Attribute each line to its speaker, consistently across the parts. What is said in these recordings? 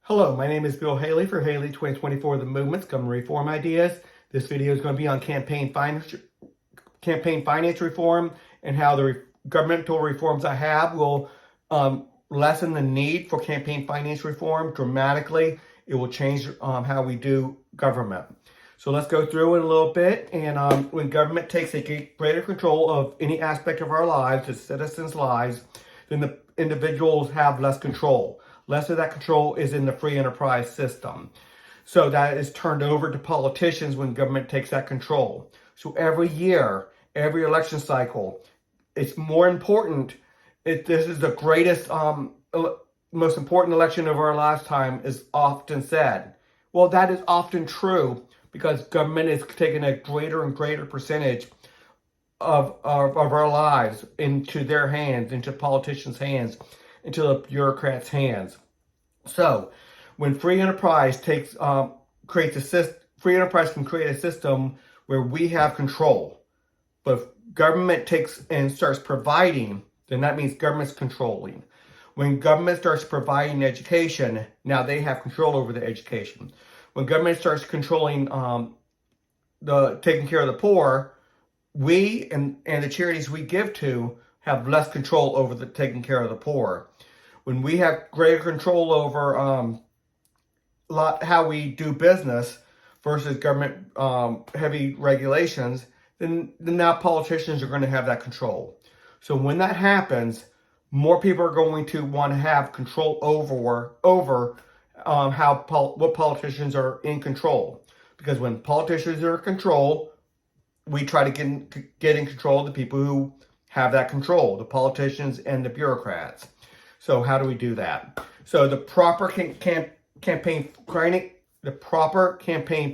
Speaker 1: Hello, my name is Bill Haley for Haley 2024 The Movement's Government Reform Ideas. This video is going to be on campaign finance reform and how the governmental reforms I have will lessen the need for campaign finance reform dramatically. It will change how we do government. So let's go through it a little bit. And when government takes a greater control of any aspect of our lives, the citizens' lives, then the individuals have less control. Less of that control is in the free enterprise system. So that is turned over to politicians when government takes that control. So every year, every election cycle, it's more important. This is the greatest, most important election of our lifetime, is often said. Well, that is often true because government is taking a greater and greater percentage of our lives into their hands, into politicians' hands, into the bureaucrats' hands. So, when free enterprise creates a system, free enterprise can create a system where we have control. But if government takes and starts providing, then that means government's controlling. When government starts providing education, now they have control over the education. When government starts controlling taking care of the poor, we and the charities we give to have less control over the taking care of the poor. When we have greater control over how we do business versus government heavy regulations, then now politicians are going to have that control. So when that happens, more people are going to want to have control over what politicians are in control. Because when politicians are in control, we try to get in control of the people who have that control, the politicians and the bureaucrats. So how do we do that? So the proper campaign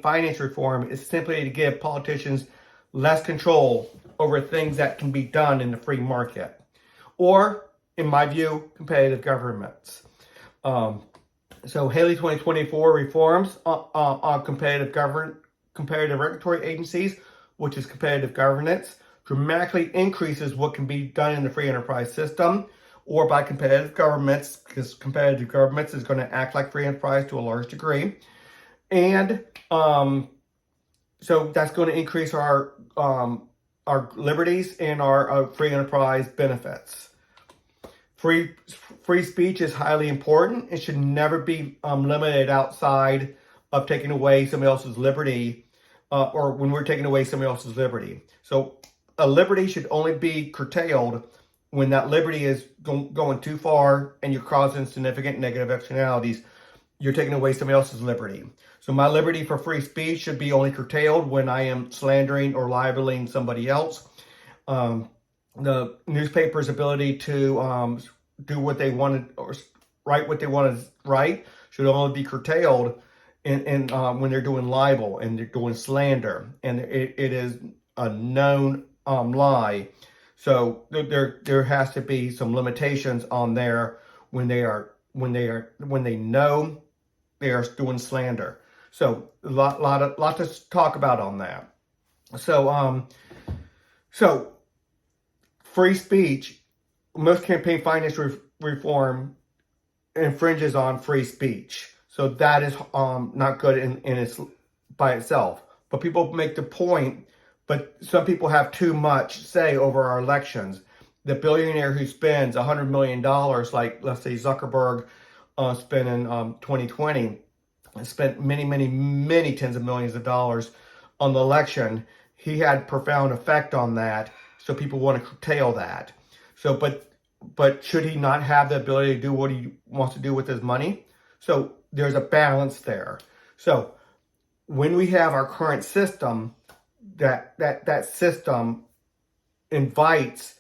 Speaker 1: finance reform is simply to give politicians less control over things that can be done in the free market, or, in my view, competitive governments. So Haley 2024 reforms on competitive regulatory agencies, which is competitive governance, dramatically increases what can be done in the free enterprise system or by competitive governments, because competitive governments is going to act like free enterprise to a large degree. And so that's going to increase our liberties and our free enterprise benefits. Free speech is highly important. It should never be limited outside of taking away somebody else's liberty, or when we're taking away somebody else's liberty. So a liberty should only be curtailed when that liberty is going too far and you're causing significant negative externalities. You're taking away somebody else's liberty. So my liberty for free speech should be only curtailed when I am slandering or libeling somebody else. The newspaper's ability to do what they wanted or write what they want to write should only be curtailed when they're doing libel and they're doing slander, and it is a known lie. So there has to be some limitations on there when they know they are doing slander. So a lot to talk about on that. So free speech, most campaign finance reform infringes on free speech. So that is not good by itself. But people make the point, but some people have too much say over our elections. The billionaire who spends $100 million, like let's say Zuckerberg spent in 2020, spent many tens of millions of dollars on the election. He had profound effect on that. So people want to curtail that. So, but should he not have the ability to do what he wants to do with his money? So there's a balance there. So when we have our current system, that system invites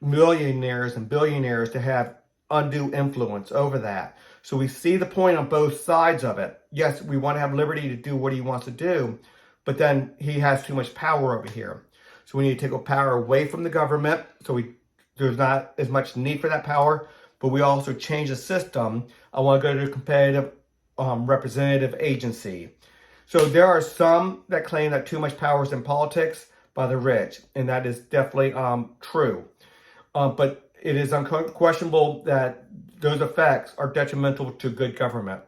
Speaker 1: millionaires and billionaires to have undue influence over that. So we see the point on both sides of it. Yes, we want to have liberty to do what he wants to do, but then he has too much power over here. So we need to take power away from the government. So there's not as much need for that power, but we also change the system. I want to go to a competitive representative agency. So there are some that claim that too much power is in politics by the rich, and that is definitely true. But it is unquestionable that those effects are detrimental to good government.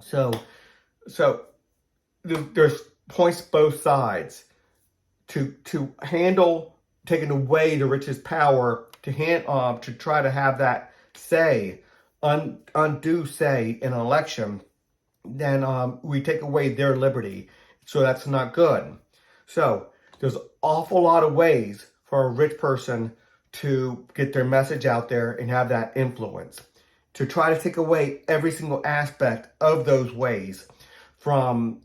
Speaker 1: So, so there's points both sides to handle taking away the rich's power to try to have that say, undue say in an election. Then we take away their liberty. So that's not good. So there's an awful lot of ways for a rich person to get their message out there and have that influence. To try to take away every single aspect of those ways from,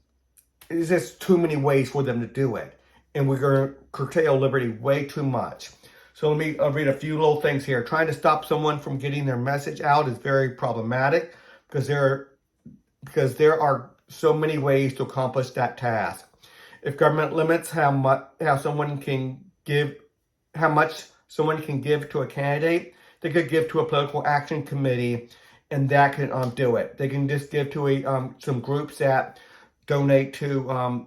Speaker 1: there's just too many ways for them to do it. And we're going to curtail liberty way too much. So let me read a few little things here. Trying to stop someone from getting their message out is very problematic because there are so many ways to accomplish that task. If government limits how much someone can give to a candidate, they could give to a political action committee, and that can do it. They can just give to some groups that donate to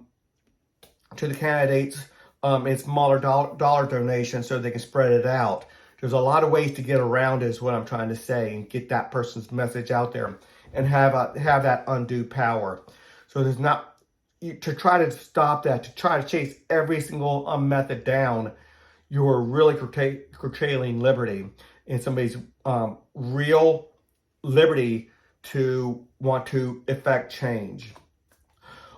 Speaker 1: the candidates in smaller dollar donations so they can spread it out. There's a lot of ways to get around it, is what I'm trying to say, and get that person's message out there and have that undue power. So there's not, to try to stop that, to try to chase every single method down, you're really curtailing liberty and somebody's real liberty to want to effect change.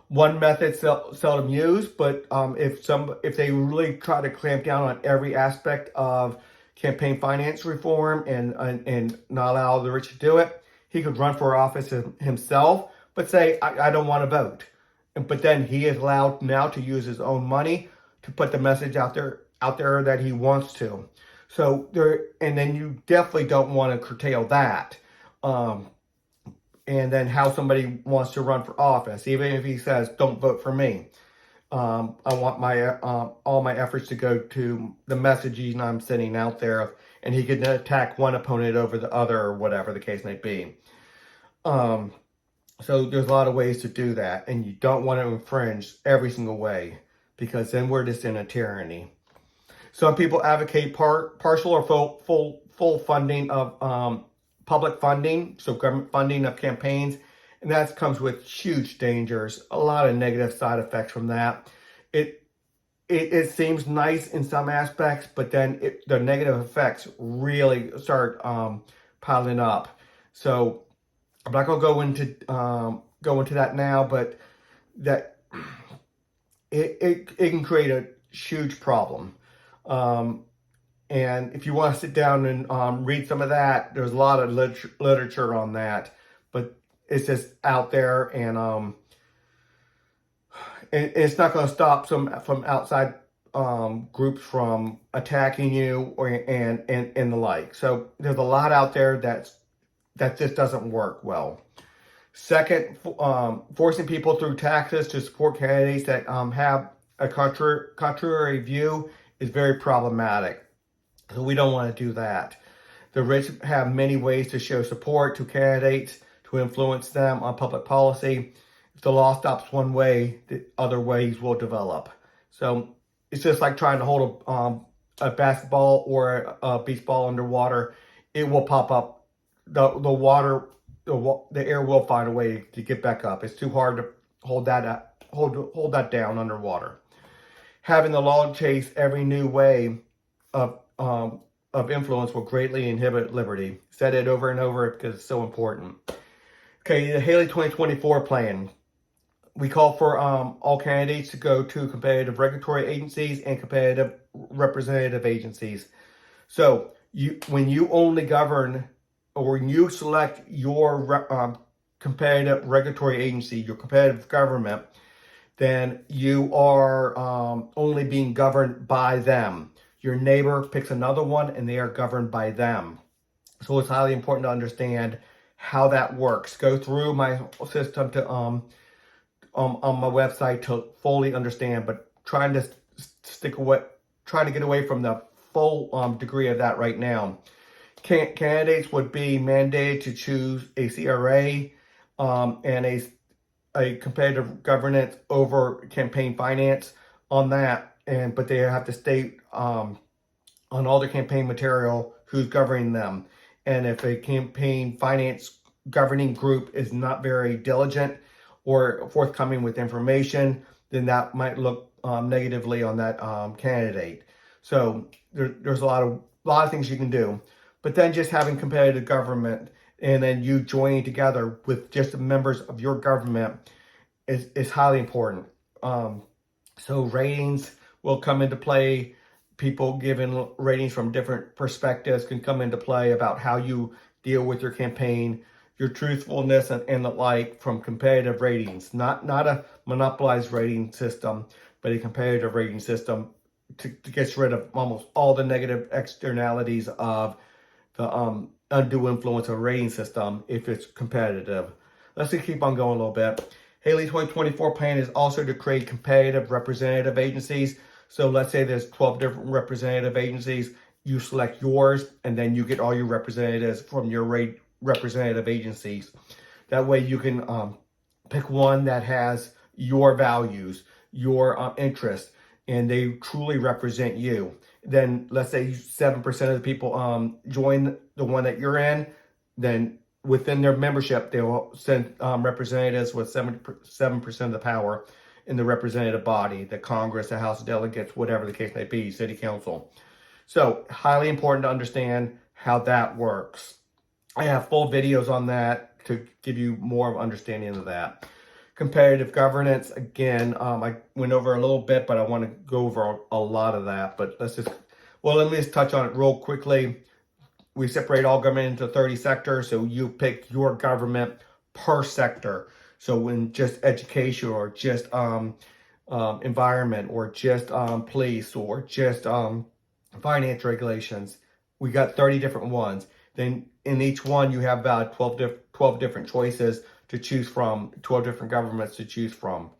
Speaker 1: One method seldom used, but if they really try to clamp down on every aspect of campaign finance reform and not allow the rich to do it, he could run for office himself, but say, I don't want to vote. But then he is allowed now to use his own money to put the message out there that he wants to. So and then you definitely don't want to curtail that. And then how somebody wants to run for office, even if he says, don't vote for me. I want all my efforts to go to the messaging I'm sending out there, and he can attack one opponent over the other, or whatever the case may be. So there's a lot of ways to do that, and you don't want to infringe every single way, because then we're just in a tyranny. Some people advocate partial or full funding of public funding, so government funding of campaigns, and that comes with huge dangers, a lot of negative side effects from that. It seems nice in some aspects, but then the negative effects really start piling up. So I'm not going to go into that now, but that it can create a huge problem. And if you want to sit down and read some of that, there's a lot of literature on that, but it's just out there, and it's not going to stop some from outside groups from attacking you and the like. So there's a lot out there that just doesn't work well. Second, forcing people through taxes to support candidates that have a contrary view is very problematic. So we don't want to do that. The rich have many ways to show support to candidates, to influence them on public policy. If the law stops one way, the other ways will develop. So it's just like trying to hold a basketball or a beach ball underwater. It will pop up. The air will find a way to get back up. It's too hard to hold that down underwater. Having the law chase every new way of influence will greatly inhibit liberty. Said it over and over because it's so important. Okay, the Haley 2024 plan. We call for all candidates to go to competitive regulatory agencies and competitive representative agencies. So when you only govern, or when you select your competitive regulatory agency, your competitive government, then you are only being governed by them. Your neighbor picks another one, and they are governed by them. So it's highly important to understand how that works. Go through my system to on my website to fully understand, but trying to get away from the full degree of that right now. Candidates would be mandated to choose a CRA and a competitive governance over campaign finance on that, but they have to state on all their campaign material who's governing them. And if a campaign finance governing group is not very diligent or forthcoming with information, then that might look negatively on that candidate. So there's a lot of things you can do. But then just having competitive government and then you joining together with just the members of your government is highly important. So ratings will come into play. People giving ratings from different perspectives can come into play about how you deal with your campaign, your truthfulness and the like from competitive ratings. Not a monopolized rating system, but a competitive rating system to get rid of almost all the negative externalities of the undue influence of a rating system if it's competitive. Let's just keep on going a little bit. Haley 2024 plan is also to create competitive representative agencies. So let's say there's 12 different representative agencies. You select yours, and then you get all your representatives from your representative agencies. That way you can pick one that has your values, your interests, and they truly represent you. Then let's say 7% of the people join the one that you're in, then within their membership, they will send representatives with 7% of the power in the representative body, the Congress, the House of Delegates, whatever the case may be, City Council. So highly important to understand how that works. I have full videos on that to give you more of understanding of that. Competitive governance, again, I went over a little bit, but I want to go over a lot of that. But let me just touch on it real quickly. We separate all government into 30 sectors, so you pick your government per sector. So when just education or just environment or just police or just finance regulations, we got 30 different ones. Then in each one, you have about 12 different choices to choose from, 12 different governments to choose from.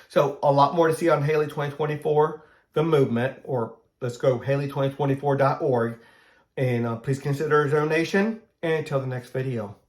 Speaker 1: So a lot more to see on Haley 2024, the movement, or let's go haley2024.org. And please consider a donation. And until the next video.